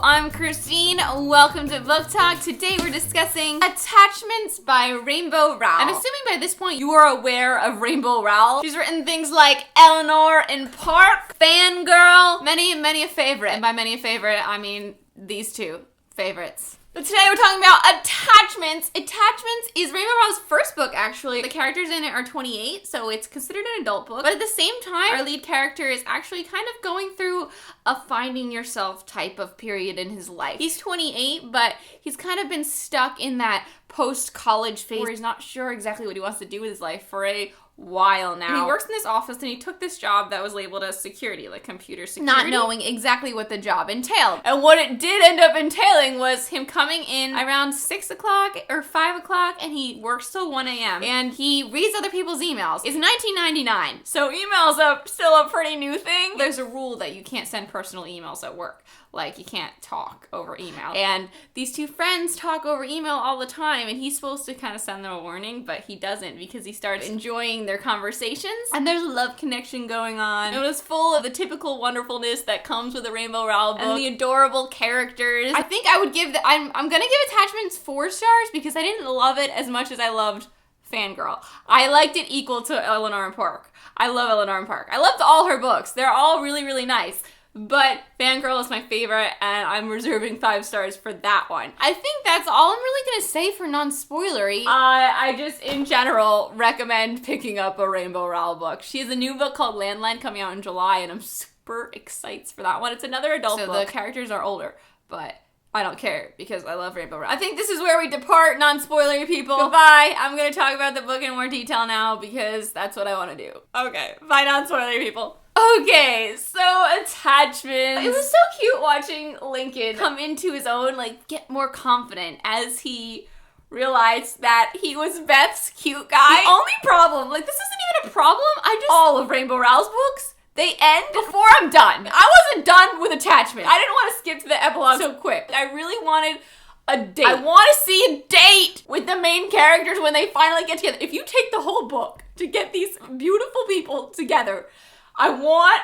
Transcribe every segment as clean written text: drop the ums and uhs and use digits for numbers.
I'm Christine. Welcome to Book Talk. Today we're discussing Attachments by Rainbow Rowell. I'm assuming by this point you are aware of Rainbow Rowell. She's written things like Eleanor in Park, Fangirl, many a favorite. And by many a favorite, I mean these two favorites. But today we're talking about Attachments. Attachments is Rainbow Rowell's first book, actually. The characters in it are 28, so it's considered an adult book. But at the same time, our lead character is actually kind of going through a finding yourself type of period in his life. He's 28, but he's kind of been stuck in that post-college phase where he's not sure exactly what he wants to do with his life for a while now. And he works in this office and he took this job that was labeled as security, like computer security. Not knowing exactly what the job entailed. And what it did end up entailing was him coming in around 6 o'clock or 5 o'clock and he works till 1 a.m. and he reads other people's emails. It's 1999, so emails are still a pretty new thing. There's a rule that you can't send personal emails at work. Like, you can't talk over email. And these two friends talk over email all the time, and he's supposed to kind of send them a warning, but he doesn't because he starts enjoying their conversations, and there's a love connection going on. It was full of the typical wonderfulness that comes with a Rainbow Rowell book, and the adorable characters. I think I would give I'm gonna give Attachments 4 stars because I didn't love it as much as I loved Fangirl. I liked it equal to Eleanor in Park. I love Eleanor in Park. I loved all her books. They're all really nice. But Fangirl is my favorite, and I'm reserving 5 stars for that one. I think that's all I'm really gonna say for non-spoilery. I just, in general, recommend picking up a Rainbow Rowell book. She has a new book called Landline coming out in July, and I'm super excited for that one. It's another adult book. So the characters are older, but I don't care because I love Rainbow Rowell. I think this is where we depart, non-spoilery people. Goodbye. I'm gonna talk about the book in more detail now because that's what I want to do. Okay, bye, non-spoilery people. Okay, so Attachments. It was so cute watching Lincoln come into his own, like, get more confident as he realized that he was Beth's cute guy. The only problem, like, this isn't even a problem, all of Rainbow Rowell's books, they end before I'm done. I wasn't done with Attachment. I didn't want to skip to the epilogue so quick. I really wanted a date. I want to see a date with the main characters when they finally get together. If you take the whole book to get these beautiful people together, I want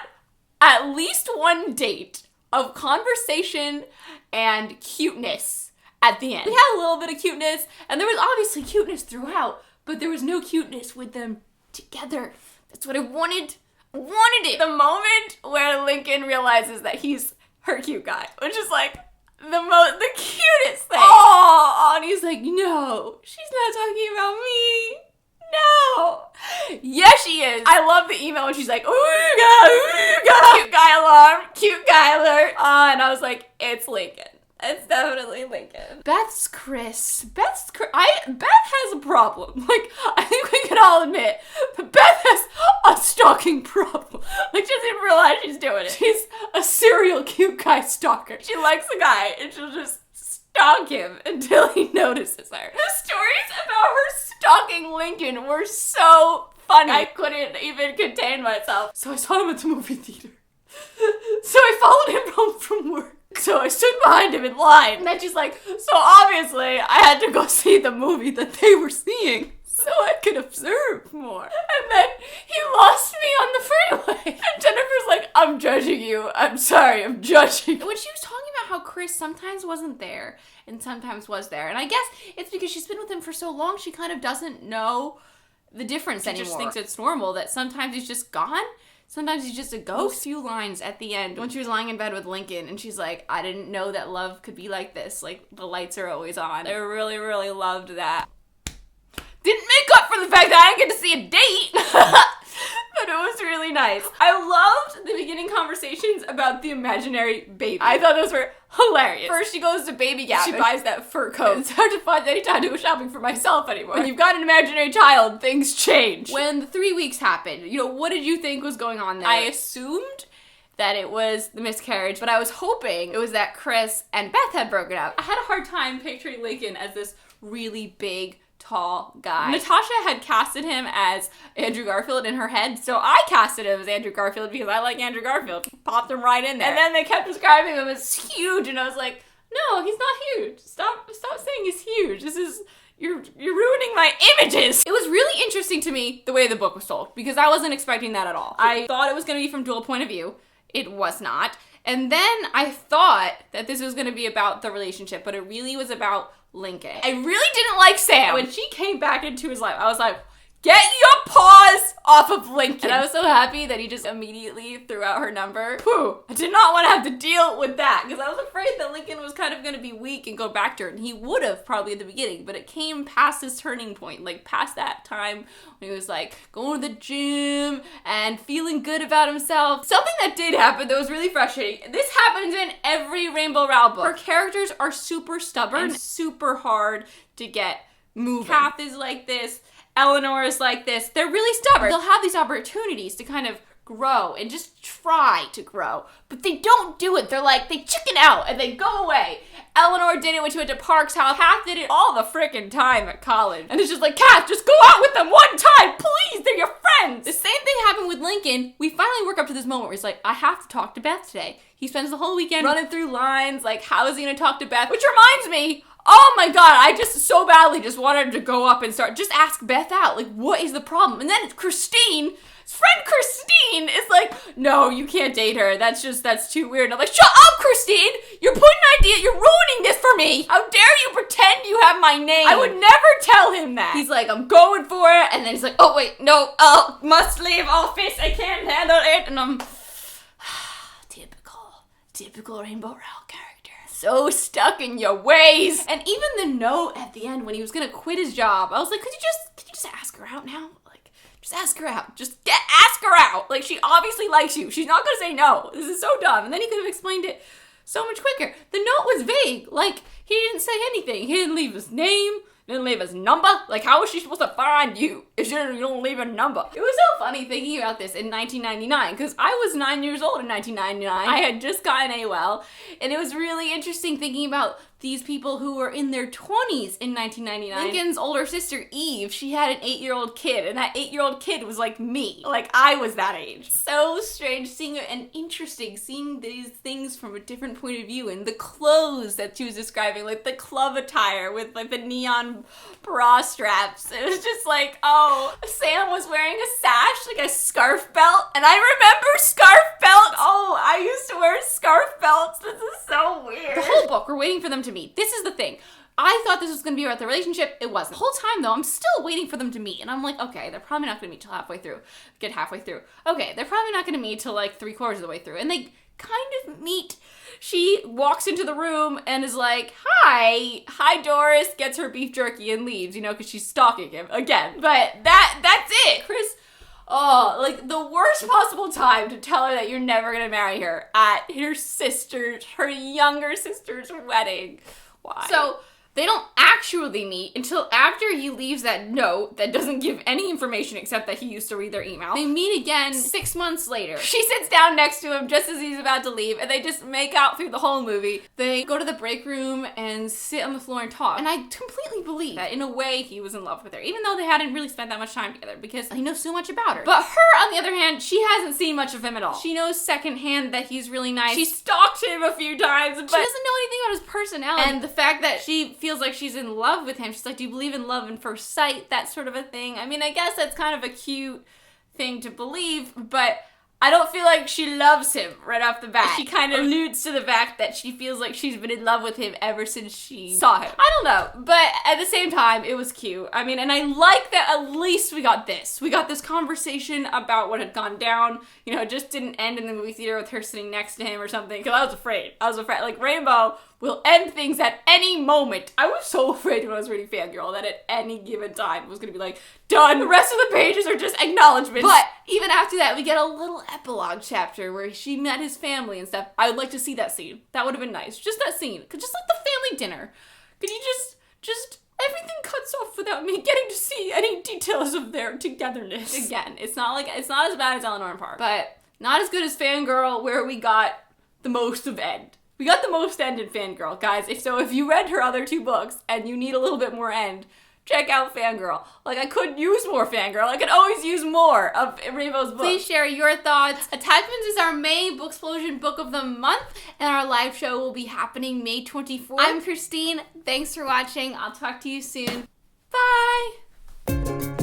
at least one date of conversation and cuteness at the end. We had a little bit of cuteness, and there was obviously cuteness throughout, but there was no cuteness with them together. That's what I wanted. I wanted it. The moment where Lincoln realizes that he's her cute guy, which is like the cutest thing. Oh, and he's like, no, she's not talking about me. No. Yes, she is. I love the email when she's like, ooh, God. Cute guy alarm, cute guy alert. And I was like, it's Lincoln. It's definitely Lincoln. Beth has a problem. Like, I think we can all admit that Beth has a stalking problem. Like, she doesn't even realize she's doing it. She's a serial cute guy stalker. She likes the guy, and she'll just stalk him until he notices her. The stories about her stalking Lincoln were so funny. I couldn't even contain myself. So I saw him at the movie theater. So I followed him home from work. So I stood behind him in line. And then she's like, so obviously I had to go see the movie that they were seeing so I could observe more. And then he lost me on the freeway. And Jennifer's like, I'm judging you. I'm sorry, I'm judging. When she was talking about how Chris sometimes wasn't there and sometimes was there. And I guess it's because she's been with him for so long, she kind of doesn't know the difference anymore. She just thinks it's normal that sometimes he's just gone. Sometimes he's just a ghost. A few lines at the end when she was lying in bed with Lincoln and she's like, I didn't know that love could be like this. Like, the lights are always on. I really loved that. Didn't make up for the fact that I didn't get to see a date. But it was really nice. I loved the beginning conversations about the imaginary baby. I thought those were hilarious. First, she goes to Baby Gap. She buys that fur coat. It's hard to find any time to go shopping for myself anymore. When you've got an imaginary child, things change. When the 3 weeks happened, what did you think was going on there? I assumed that it was the miscarriage, but I was hoping it was that Chris and Beth had broken up. I had a hard time picturing Lincoln as this really big, tall guy. Natasha had casted him as Andrew Garfield in her head, so I casted him as Andrew Garfield because I like Andrew Garfield. Popped him right in there. And then they kept describing him as huge, and I was like, no, he's not huge. Stop saying he's huge. You're ruining my images. It was really interesting to me the way the book was told because I wasn't expecting that at all. I thought it was going to be from dual point of view. It was not. And then I thought that this was gonna be about the relationship, but it really was about Lincoln. I really didn't like Sam. When she came back into his life, I was like, get your paws off of Lincoln. And I was so happy that he just immediately threw out her number. Whew, I did not want to have to deal with that because I was afraid that Lincoln was kind of going to be weak and go back to her. And he would have probably at the beginning, but it came past his turning point, like past that time when he was like going to the gym and feeling good about himself. Something that did happen that was really frustrating. This happens in every Rainbow Rowell book. Her characters are super stubborn and super hard to get moving. Kath is like this. Eleanor is like this. They're really stubborn. They'll have these opportunities to kind of grow and just try to grow, but they don't do it. They're like, they chicken out and they go away. Eleanor did it when she went to Park's house. Kath did it all the frickin' time at college. And it's just like, Kath, just go out with them one time, please, they're your friends. The same thing happened with Lincoln. We finally work up to this moment where he's like, I have to talk to Beth today. He spends the whole weekend running through lines, like, how is he gonna talk to Beth? Which reminds me, oh my god, I just so badly just wanted to go up and just ask Beth out. Like, what is the problem? And then Christine, his friend Christine is like, no, you can't date her. That's too weird. And I'm like, shut up, Christine! You're ruining this for me! How dare you pretend you have my name? I would never tell him that. He's like, I'm going for it. And then he's like, oh wait, no, must leave office. I can't handle it. And I'm, typical Rainbow Rowell character. So stuck in your ways. And even the note at the end when he was gonna quit his job, I was like, could you just ask her out now? Like, just ask her out. Ask her out. Like, she obviously likes you. She's not gonna say no. This is so dumb. And then he could have explained it so much quicker. The note was vague. Like, he didn't say anything. He didn't leave his name. Didn't leave his number? Like, how is she supposed to find you if you don't leave a number? It was so funny thinking about this in 1999, because I was 9 years old in 1999. I had just gotten AOL, and it was really interesting thinking about these people who were in their 20s in 1999. Lincoln's older sister, Eve, she had an 8-year-old kid, and that 8-year-old kid was like me. Like, I was that age. So strange seeing it, and interesting seeing these things from a different point of view, and the clothes that she was describing, like the club attire with like the neon bra straps. It was just like, oh, Sam was wearing a sash, like a scarf belt, and I remember scarf belts. Oh, I used to wear scarf belts. This is so weird. The whole book, we're waiting for them to meet. This is the thing. I thought this was gonna be about the relationship. It wasn't. The whole time though, I'm still waiting for them to meet. And I'm like, okay, they're probably not gonna meet till halfway through. Get halfway through. Okay, they're probably not gonna meet till like 3/4 of the way through. And they kind of meet. She walks into the room and is like, hi Doris, gets her beef jerky and leaves, you know, because she's stalking him again. But that's it. Chris, oh, like the worst possible time to tell her that you're never gonna marry her at her younger sister's wedding. Why? So they don't actually meet until after he leaves that note that doesn't give any information except that he used to read their email. They meet again 6 months later. She sits down next to him just as he's about to leave, and they just make out through the whole movie. They go to the break room and sit on the floor and talk. And I completely believe that in a way he was in love with her, even though they hadn't really spent that much time together because he knows so much about her. But her, on the other hand, she hasn't seen much of him at all. She knows secondhand that he's really nice. She stalked him a few times, but she doesn't know anything about his personality. And the fact that she feels like she's in love with him. She's like, do you believe in love at first sight? That sort of a thing. I mean, I guess that's kind of a cute thing to believe, but I don't feel like she loves him right off the bat. She kind of alludes to the fact that she feels like she's been in love with him ever since she saw him. I don't know, but at the same time, it was cute. I mean, and I like that at least we got this. We got this conversation about what had gone down. You know, it just didn't end in the movie theater with her sitting next to him or something, because I was afraid. Like, Rainbow will end things at any moment. I was so afraid when I was reading Fangirl that at any given time it was gonna be like, done. The rest of the pages are just acknowledgments. But even after that, we get a little epilogue chapter where she met his family and stuff. I would like to see that scene. That would have been nice. Just that scene. Just like the family dinner. Could you just everything cuts off without me getting to see any details of their togetherness. Again, it's not as bad as Eleanor and Park, but not as good as Fangirl, where we got the most of end. We got the most end in Fangirl, guys. If you read her other 2 books and you need a little bit more end, check out Fangirl. Like, I could use more Fangirl. I could always use more of Rainbow's books. Please share your thoughts. Attachments is our May Booksplosion book of the month, and our live show will be happening May 24th. I'm Christine. Thanks for watching. I'll talk to you soon. Bye!